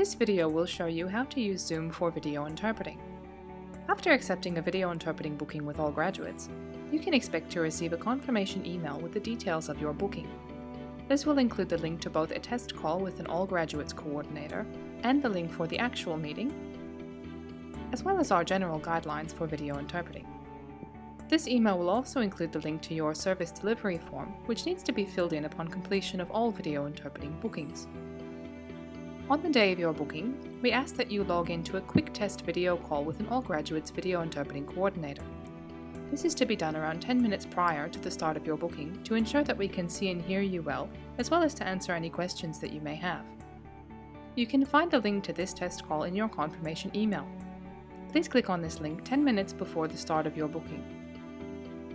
This video will show you how to use Zoom for video interpreting. After accepting a video interpreting booking with all graduates, you can expect to receive a confirmation email with the details of your booking. This will include the link to both a test call with an all graduates coordinator and the link for the actual meeting, as well as our general guidelines for video interpreting. This email will also include the link to your service delivery form, which needs to be filled in upon completion of all video interpreting bookings. On the day of your booking, we ask that you log into a quick test video call with an all graduates video interpreting coordinator. This is to be done around 10 minutes prior to the start of your booking to ensure that we can see and hear you well, as well as to answer any questions that you may have. You can find the link to this test call in your confirmation email. Please click on this link 10 minutes before the start of your booking.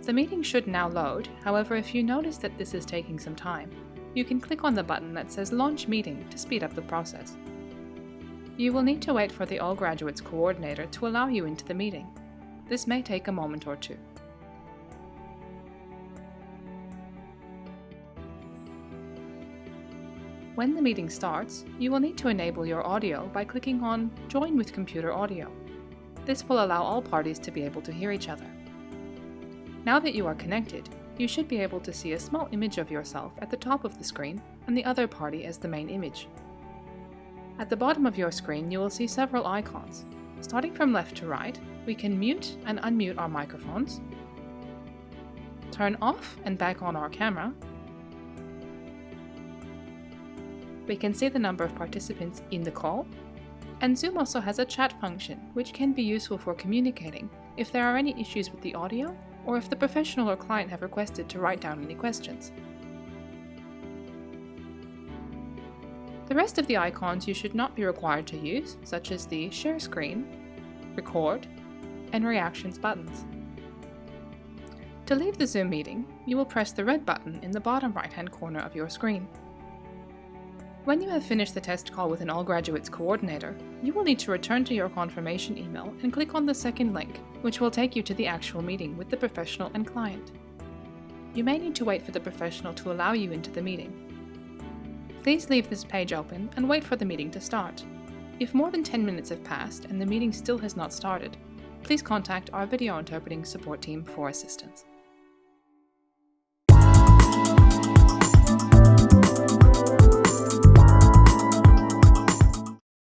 The meeting should now load, however, if you notice that this is taking some time, you can click on the button that says Launch Meeting to speed up the process. You will need to wait for the All Graduates coordinator to allow you into the meeting. This may take a moment or two. When the meeting starts, you will need to enable your audio by clicking on Join with Computer Audio. This will allow all parties to be able to hear each other. Now that you are connected, you should be able to see a small image of yourself at the top of the screen and the other party as the main image. At the bottom of your screen, you will see several icons. Starting from left to right, we can mute and unmute our microphones, turn off and back on our camera. We can see the number of participants in the call, and Zoom also has a chat function, which can be useful for communicating if there are any issues with the audio or if the professional or client have requested to write down any questions. The rest of the icons you should not be required to use, such as the Share Screen, Record, and Reactions buttons. To leave the Zoom meeting, you will press the red button in the bottom right-hand corner of your screen. When you have finished the test call with an All Graduates coordinator, you will need to return to your confirmation email and click on the second link, which will take you to the actual meeting with the professional and client. You may need to wait for the professional to allow you into the meeting. Please leave this page open and wait for the meeting to start. If more than 10 minutes have passed and the meeting still has not started, please contact our video interpreting support team for assistance.